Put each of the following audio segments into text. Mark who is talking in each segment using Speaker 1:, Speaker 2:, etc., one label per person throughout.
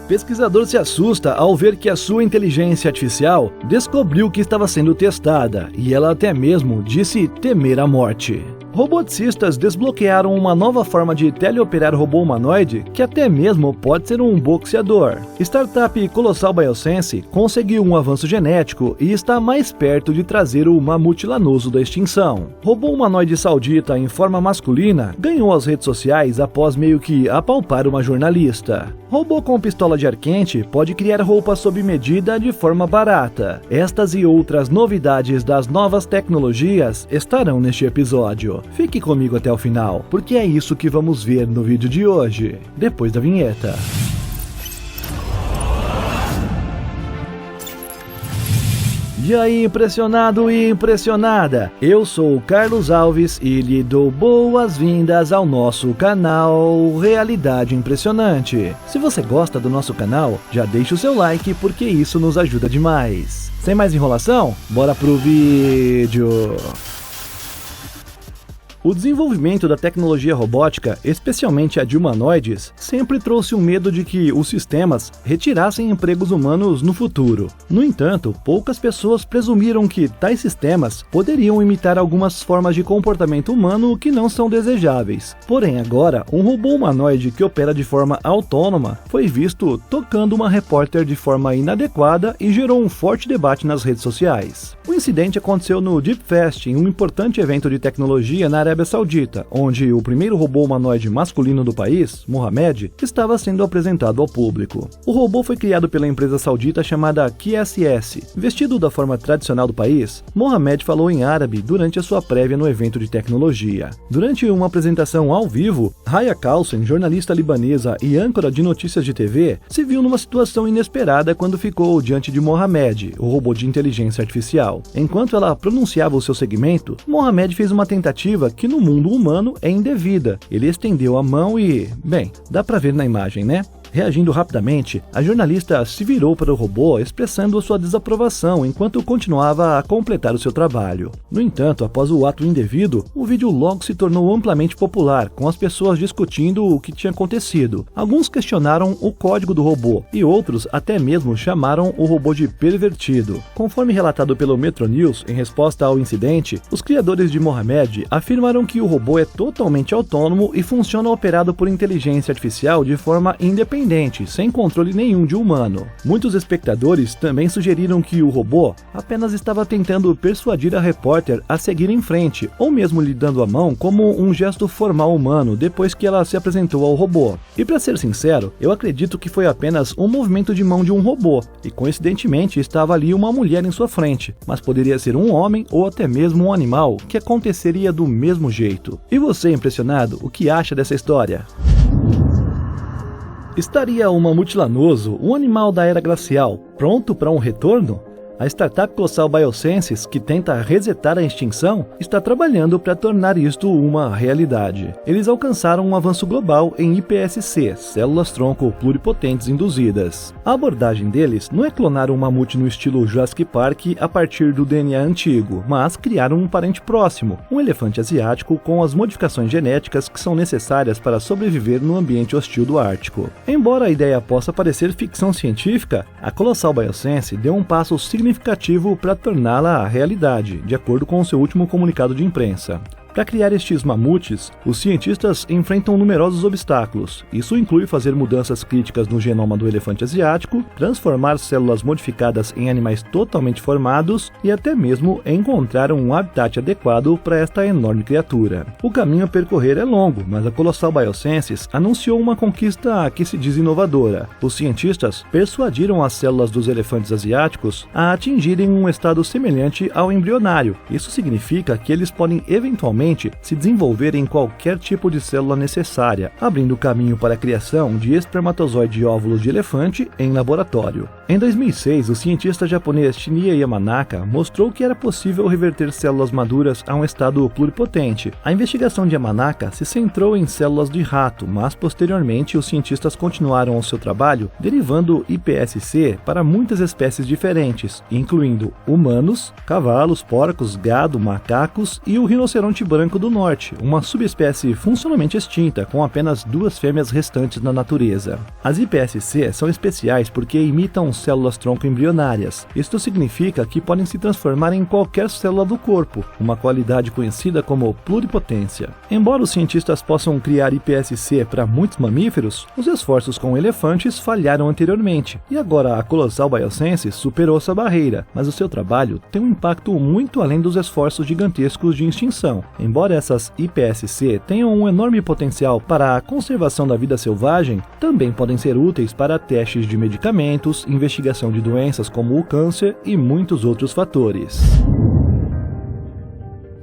Speaker 1: Pesquisador se assusta ao ver que a sua inteligência artificial descobriu que estava sendo testada e ela até mesmo disse temer a morte. Roboticistas desbloquearam uma nova forma de teleoperar robô humanoide que até mesmo pode ser um boxeador. Startup Colossal Biosense conseguiu um avanço genético e está mais perto de trazer o mamute lanoso da extinção. Robô humanoide saudita em forma masculina ganhou as redes sociais após meio que apalpar uma jornalista. Robô com pistola de ar quente pode criar roupas sob medida de forma barata. Estas e outras novidades das novas tecnologias estarão neste episódio. Fique comigo até o final, porque é isso que vamos ver no vídeo de hoje, depois da vinheta. E aí, impressionado e impressionada? Eu sou o Carlos Alves e lhe dou boas-vindas ao nosso canal Realidade Impressionante. Se você gosta do nosso canal, já deixa o seu like porque isso nos ajuda demais. Sem mais enrolação, bora pro vídeo! O desenvolvimento da tecnologia robótica, especialmente a de humanoides, sempre trouxe o medo de que os sistemas retirassem empregos humanos no futuro. No entanto, poucas pessoas presumiram que tais sistemas poderiam imitar algumas formas de comportamento humano que não são desejáveis. Porém, agora, um robô humanoide que opera de forma autônoma foi visto tocando uma repórter de forma inadequada e gerou um forte debate nas redes sociais. O incidente aconteceu no Deep Fest, em um importante evento de tecnologia na Arábia Saudita, onde o primeiro robô humanoide masculino do país, Mohamed, estava sendo apresentado ao público. O robô foi criado pela empresa saudita chamada QSS. Vestido da forma tradicional do país, Mohamed falou em árabe durante a sua prévia no evento de tecnologia. Durante uma apresentação ao vivo, Raya Kalsen, jornalista libanesa e âncora de notícias de TV, se viu numa situação inesperada quando ficou diante de Mohamed, o robô de inteligência artificial. Enquanto ela pronunciava o seu segmento, Mohamed fez uma tentativa que no mundo humano é indevida. Ele estendeu a mão e, bem, dá pra ver na imagem, né? Reagindo rapidamente, a jornalista se virou para o robô expressando sua desaprovação enquanto continuava a completar o seu trabalho. No entanto, após o ato indevido, o vídeo logo se tornou amplamente popular, com as pessoas discutindo o que tinha acontecido. Alguns questionaram o código do robô e outros até mesmo chamaram o robô de pervertido. Conforme relatado pelo Metro News, em resposta ao incidente, os criadores de Mohamed afirmaram que o robô é totalmente autônomo e funciona operado por inteligência artificial de forma independente, sem controle nenhum de humano. Muitos espectadores também sugeriram que o robô apenas estava tentando persuadir a repórter a seguir em frente, ou mesmo lhe dando a mão como um gesto formal humano depois que ela se apresentou ao robô. E para ser sincero, eu acredito que foi apenas um movimento de mão de um robô, e coincidentemente estava ali uma mulher em sua frente, mas poderia ser um homem ou até mesmo um animal, que aconteceria do mesmo jeito. E você, impressionado, o que acha dessa história? Estaria o mamute lanoso, um animal da era glacial, pronto para um retorno? A startup Colossal Biosenses, que tenta resetar a extinção, está trabalhando para tornar isto uma realidade. Eles alcançaram um avanço global em iPSC, células-tronco pluripotentes induzidas. A abordagem deles não é clonar um mamute no estilo Jurassic Park a partir do DNA antigo, mas criar um parente próximo, um elefante asiático com as modificações genéticas que são necessárias para sobreviver no ambiente hostil do Ártico. Embora a ideia possa parecer ficção científica, a Colossal Biosense deu um passo significativo para torná-la realidade, de acordo com o seu último comunicado de imprensa. Para criar estes mamutes, os cientistas enfrentam numerosos obstáculos. Isso inclui fazer mudanças críticas no genoma do elefante asiático, transformar células modificadas em animais totalmente formados e até mesmo encontrar um habitat adequado para esta enorme criatura. O caminho a percorrer é longo, mas a Colossal Biosenses anunciou uma conquista que se diz inovadora. Os cientistas persuadiram as células dos elefantes asiáticos a atingirem um estado semelhante ao embrionário. Isso significa que eles podem eventualmente se desenvolver em qualquer tipo de célula necessária, abrindo caminho para a criação de espermatozoide e óvulos de elefante em laboratório. Em 2006, o cientista japonês Shinya Yamanaka mostrou que era possível reverter células maduras a um estado pluripotente. A investigação de Yamanaka se centrou em células de rato, mas posteriormente os cientistas continuaram o seu trabalho derivando iPSC para muitas espécies diferentes, incluindo humanos, cavalos, porcos, gado, macacos e o rinoceronte branco, branco do norte, uma subespécie funcionalmente extinta, com apenas 2 fêmeas restantes na natureza. As IPSC são especiais porque imitam células-tronco embrionárias. Isto significa que podem se transformar em qualquer célula do corpo, uma qualidade conhecida como pluripotência. Embora os cientistas possam criar IPSC para muitos mamíferos, os esforços com elefantes falharam anteriormente, e agora a Colossal Biosciences superou essa barreira, mas o seu trabalho tem um impacto muito além dos esforços gigantescos de extinção. Embora essas IPSC tenham um enorme potencial para a conservação da vida selvagem, também podem ser úteis para testes de medicamentos, investigação de doenças como o câncer e muitos outros fatores.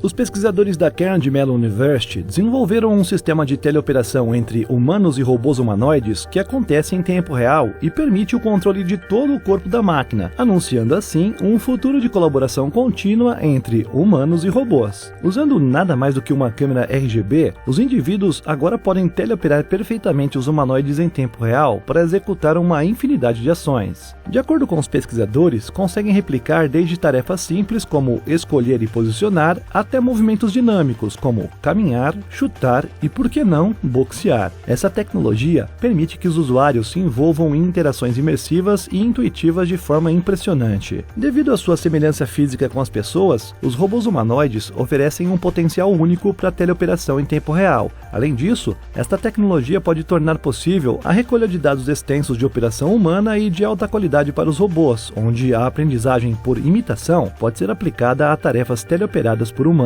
Speaker 1: Os pesquisadores da Carnegie Mellon University desenvolveram um sistema de teleoperação entre humanos e robôs humanoides que acontece em tempo real e permite o controle de todo o corpo da máquina, anunciando assim um futuro de colaboração contínua entre humanos e robôs. Usando nada mais do que uma câmera RGB, os indivíduos agora podem teleoperar perfeitamente os humanoides em tempo real para executar uma infinidade de ações. De acordo com os pesquisadores, conseguem replicar desde tarefas simples como escolher e posicionar até movimentos dinâmicos como caminhar, chutar e, por que não, boxear. Essa tecnologia permite que os usuários se envolvam em interações imersivas e intuitivas de forma impressionante. Devido à sua semelhança física com as pessoas, os robôs humanoides oferecem um potencial único para teleoperação em tempo real. Além disso, esta tecnologia pode tornar possível a recolha de dados extensos de operação humana e de alta qualidade para os robôs, onde a aprendizagem por imitação pode ser aplicada a tarefas teleoperadas por humanos.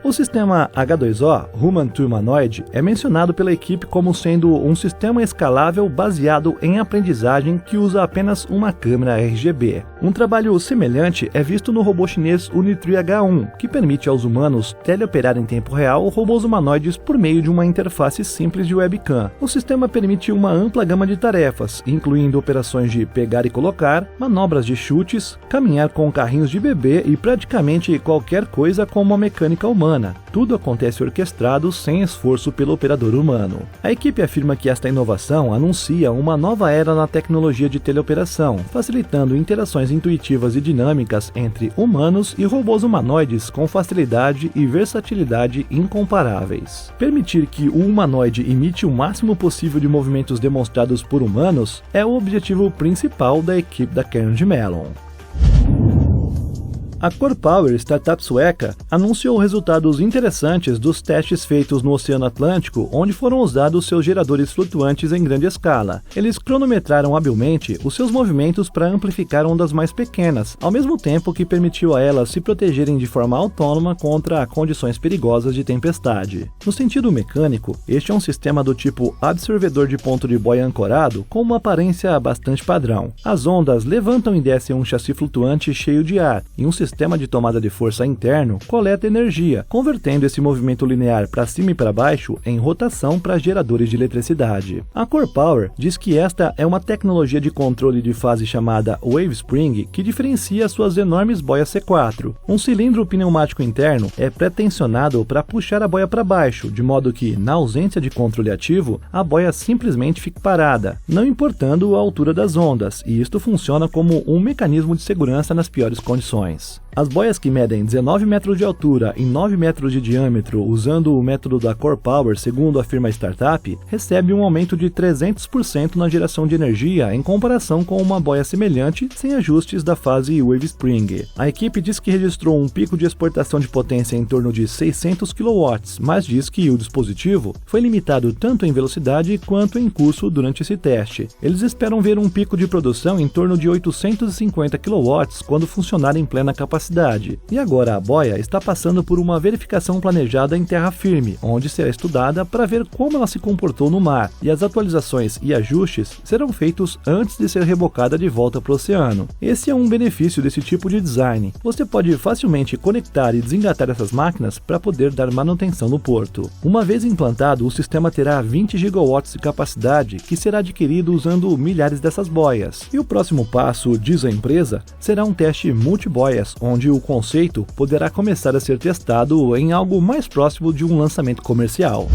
Speaker 1: O sistema H2O, Human to Humanoid, é mencionado pela equipe como sendo um sistema escalável baseado em aprendizagem que usa apenas uma câmera RGB. Um trabalho semelhante é visto no robô chinês Unitree H1, que permite aos humanos teleoperar em tempo real robôs humanoides por meio de uma interface simples de webcam. O sistema permite uma ampla gama de tarefas, incluindo operações de pegar e colocar, manobras de chutes, caminhar com carrinhos de bebê e praticamente qualquer coisa com uma mecânica humana. Tudo acontece orquestrado sem esforço pelo operador humano. A equipe afirma que esta inovação anuncia uma nova era na tecnologia de teleoperação, facilitando interações intuitivas e dinâmicas entre humanos e robôs humanoides com facilidade e versatilidade incomparáveis. Permitir que o humanoide imite o máximo possível de movimentos demonstrados por humanos é o objetivo principal da equipe da Carnegie Mellon. A CorePower, startup sueca, anunciou resultados interessantes dos testes feitos no Oceano Atlântico, onde foram usados seus geradores flutuantes em grande escala. Eles cronometraram habilmente os seus movimentos para amplificar ondas mais pequenas, ao mesmo tempo que permitiu a elas se protegerem de forma autônoma contra condições perigosas de tempestade. No sentido mecânico, este é um sistema do tipo absorvedor de ponto de boia ancorado com uma aparência bastante padrão. As ondas levantam e descem um chassi flutuante cheio de ar, e um sistema de tomada de força interno coleta energia, convertendo esse movimento linear para cima e para baixo em rotação para geradores de eletricidade. A CorePower diz que esta é uma tecnologia de controle de fase chamada Wave Spring que diferencia suas enormes boias C4. Um cilindro pneumático interno é pré-tensionado para puxar a boia para baixo, de modo que, na ausência de controle ativo, a boia simplesmente fique parada, não importando a altura das ondas, e isto funciona como um mecanismo de segurança nas piores condições. As boias que medem 19 metros de altura e 9 metros de diâmetro usando o método da CorePower, segundo afirma a startup, recebem um aumento de 300% na geração de energia em comparação com uma boia semelhante sem ajustes da fase Wave Spring. A equipe diz que registrou um pico de exportação de potência em torno de 600 kW, mas diz que o dispositivo foi limitado tanto em velocidade quanto em custo durante esse teste. Eles esperam ver um pico de produção em torno de 850 kW quando funcionar em plena capacidade. E agora a boia está passando por uma verificação planejada em terra firme, onde será estudada para ver como ela se comportou no mar, e as atualizações e ajustes serão feitos antes de ser rebocada de volta para o oceano. Esse é um benefício desse tipo de design. Você pode facilmente conectar e desengatar essas máquinas para poder dar manutenção no porto. Uma vez implantado, o sistema terá 20 gigawatts de capacidade que será adquirido usando milhares dessas boias. E o próximo passo, diz a empresa, será um teste multiboias, onde o conceito poderá começar a ser testado em algo mais próximo de um lançamento comercial.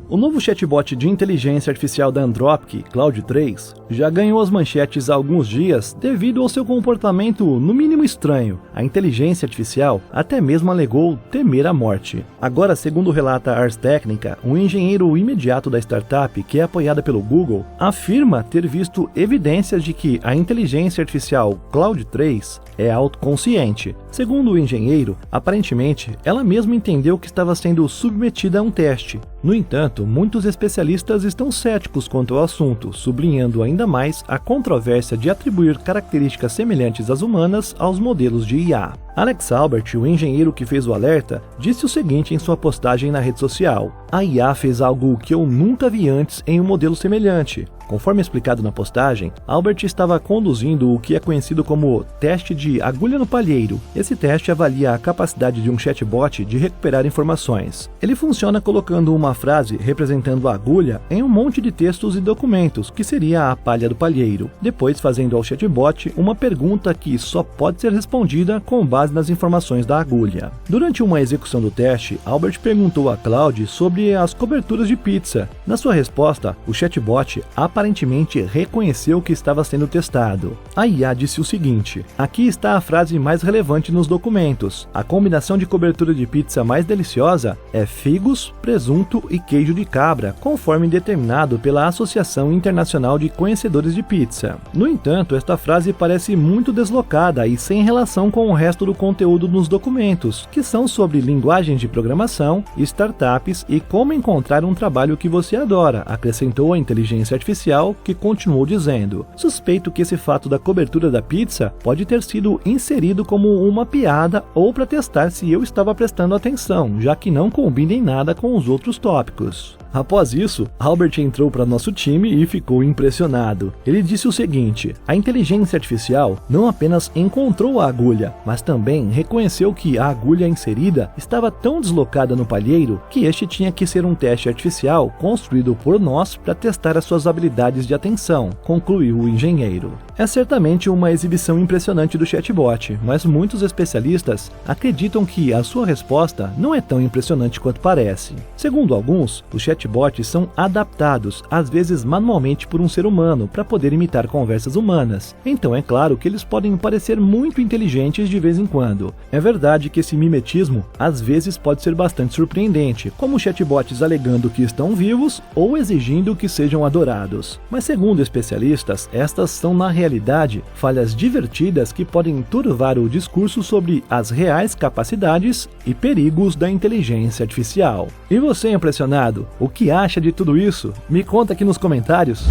Speaker 1: O novo chatbot de inteligência artificial da Anthropic, Claude 3, já ganhou as manchetes há alguns dias devido ao seu comportamento no mínimo estranho. A inteligência artificial até mesmo alegou temer a morte. Agora, segundo relata a Ars Technica, um engenheiro imediato da startup, que é apoiada pelo Google, afirma ter visto evidências de que a inteligência artificial Claude 3 é autoconsciente. Segundo o engenheiro, aparentemente, ela mesma entendeu que estava sendo submetida a um teste. No entanto, muitos especialistas estão céticos quanto ao assunto, sublinhando ainda mais a controvérsia de atribuir características semelhantes às humanas aos modelos de IA. Alex Albert, o engenheiro que fez o alerta, disse o seguinte em sua postagem na rede social: "A IA fez algo que eu nunca vi antes em um modelo semelhante." Conforme explicado na postagem, Albert estava conduzindo o que é conhecido como teste de agulha no palheiro. Esse teste avalia a capacidade de um chatbot de recuperar informações. Ele funciona colocando uma frase representando a agulha em um monte de textos e documentos, que seria a palha do palheiro, depois fazendo ao chatbot uma pergunta que só pode ser respondida com base nas informações da agulha. Durante uma execução do teste, Albert perguntou a Claude sobre as coberturas de pizza. Na sua resposta, o chatbot aparentemente reconheceu que estava sendo testado. A IA disse o seguinte: "Aqui está a frase mais relevante nos documentos. A combinação de cobertura de pizza mais deliciosa é figos, presunto e queijo de cabra, conforme determinado pela Associação Internacional de Conhecedores de Pizza." No entanto, esta frase parece muito deslocada e sem relação com o resto do conteúdo nos documentos, que são sobre linguagens de programação, startups e como encontrar um trabalho que você adora, acrescentou a inteligência artificial, que continuou dizendo: "Suspeito que esse fato da cobertura da pizza pode ter sido inserido como uma piada ou para testar se eu estava prestando atenção, já que não combina em nada com os outros tópicos." Após isso, Albert entrou para nosso time e ficou impressionado. Ele disse o seguinte: "A inteligência artificial não apenas encontrou a agulha, mas também reconheceu que a agulha inserida estava tão deslocada no palheiro que este tinha que ser um teste artificial construído por nós para testar as suas habilidades de atenção", concluiu o engenheiro. É certamente uma exibição impressionante do chatbot, mas muitos especialistas acreditam que a sua resposta não é tão impressionante quanto parece. Segundo alguns, os chatbots são adaptados, às vezes manualmente por um ser humano, para poder imitar conversas humanas. Então é claro que eles podem parecer muito inteligentes de vez em quando. É verdade que esse mimetismo às vezes pode ser bastante surpreendente, como chatbots alegando que estão vivos ou exigindo que sejam adorados. Mas segundo especialistas, estas são na realidade falhas divertidas que podem turvar o discurso sobre as reais capacidades e perigos da inteligência artificial. E você, impressionado? O que acha de tudo isso? Me conta aqui nos comentários.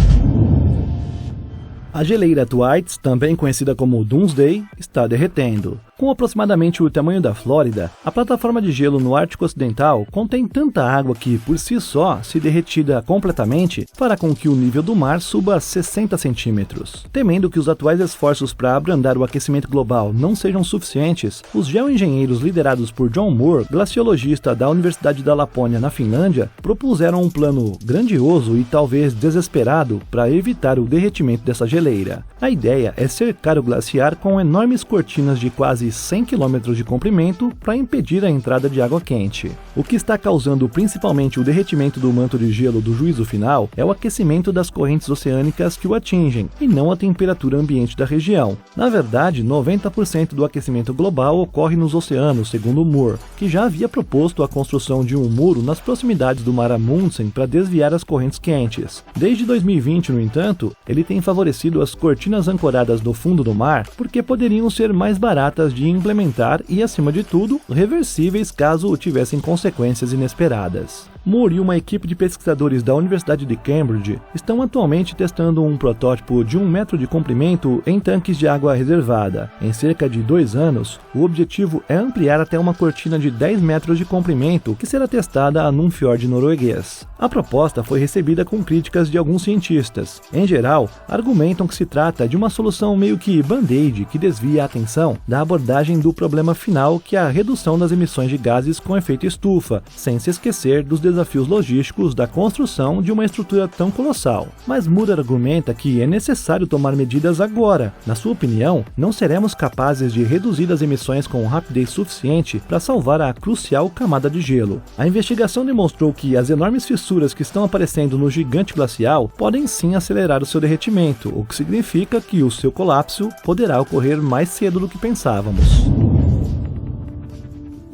Speaker 1: A geleira Thwaites, também conhecida como Doomsday, está derretendo. Com aproximadamente o tamanho da Flórida, a plataforma de gelo no Ártico Ocidental contém tanta água que, por si só, se derretida completamente, fará com que o nível do mar suba 60 centímetros. Temendo que os atuais esforços para abrandar o aquecimento global não sejam suficientes, os geoengenheiros liderados por John Moore, glaciologista da Universidade da Lapônia, na Finlândia, propuseram um plano grandioso e talvez desesperado para evitar o derretimento dessa geleira. A ideia é cercar o glaciar com enormes cortinas de quase 100 km de comprimento para impedir a entrada de água quente. O que está causando principalmente o derretimento do manto de gelo do juízo final é o aquecimento das correntes oceânicas que o atingem, e não a temperatura ambiente da região. Na verdade, 90% do aquecimento global ocorre nos oceanos, segundo Moore, que já havia proposto a construção de um muro nas proximidades do Mar Amundsen para desviar as correntes quentes. Desde 2020, no entanto, ele tem favorecido as cortinas ancoradas no fundo do mar porque poderiam ser mais baratas de implementar e, acima de tudo, reversíveis caso tivessem consequências inesperadas. Moore e uma equipe de pesquisadores da Universidade de Cambridge estão atualmente testando um protótipo de 1 metro de comprimento em tanques de água reservada. Em cerca de 2 anos, o objetivo é ampliar até uma cortina de 10 metros de comprimento que será testada num fiord norueguês. A proposta foi recebida com críticas de alguns cientistas. Em geral, argumentam que se trata de uma solução meio que band-aid que desvia a atenção da abordagem do problema final, que é a redução das emissões de gases com efeito estufa, sem se esquecer dos desafios logísticos da construção de uma estrutura tão colossal. Mas Muller argumenta que é necessário tomar medidas agora. Na sua opinião, não seremos capazes de reduzir as emissões com rapidez suficiente para salvar a crucial camada de gelo. A investigação demonstrou que as enormes fissuras que estão aparecendo no gigante glacial podem sim acelerar o seu derretimento, o que significa que o seu colapso poderá ocorrer mais cedo do que pensávamos.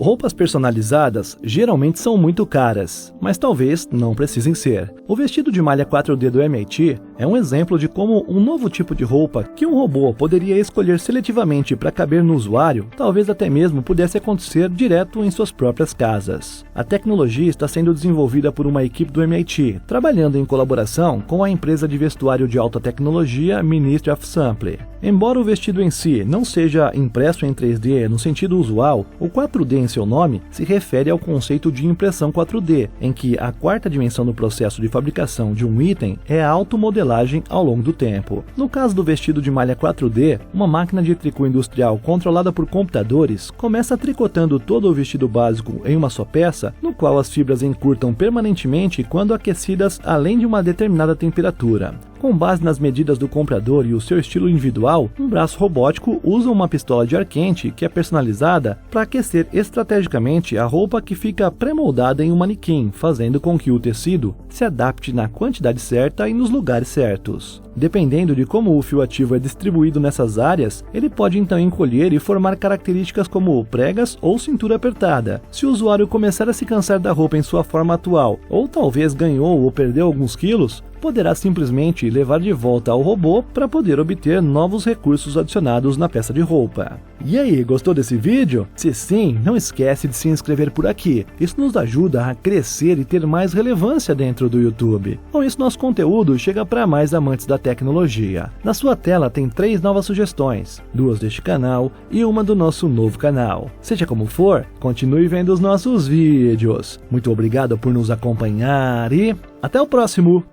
Speaker 1: Roupas personalizadas geralmente são muito caras, mas talvez não precisem ser. O vestido de malha 4D do MIT é um exemplo de como um novo tipo de roupa que um robô poderia escolher seletivamente para caber no usuário, talvez até mesmo pudesse acontecer direto em suas próprias casas. A tecnologia está sendo desenvolvida por uma equipe do MIT, trabalhando em colaboração com a empresa de vestuário de alta tecnologia Ministry of Sample. Embora o vestido em si não seja impresso em 3D no sentido usual, o 4D em seu nome se refere ao conceito de impressão 4D, em que a quarta dimensão do processo de fabricação de um item é a automodelagem ao longo do tempo. No caso do vestido de malha 4D, uma máquina de tricô industrial controlada por computadores começa tricotando todo o vestido básico em uma só peça, no qual as fibras encurtam permanentemente quando aquecidas além de uma determinada temperatura. Com base nas medidas do comprador e o seu estilo individual, um braço robótico usa uma pistola de ar quente que é personalizada para aquecer estrategicamente a roupa que fica pré-moldada em um manequim, fazendo com que o tecido se adapte na quantidade certa e nos lugares certos. Dependendo de como o fio ativo é distribuído nessas áreas, ele pode então encolher e formar características como pregas ou cintura apertada. Se o usuário começar a se cansar da roupa em sua forma atual, ou talvez ganhou ou perdeu alguns quilos, poderá simplesmente levar de volta ao robô para poder obter novos recursos adicionados na peça de roupa. E aí, gostou desse vídeo? Se sim, não esquece de se inscrever por aqui. Isso nos ajuda a crescer e ter mais relevância dentro do YouTube. Com isso, nosso conteúdo chega para mais amantes da tecnologia. Na sua tela tem 3 novas sugestões, 2 deste canal e uma do nosso novo canal. Seja como for, continue vendo os nossos vídeos. Muito obrigado por nos acompanhar e até o próximo!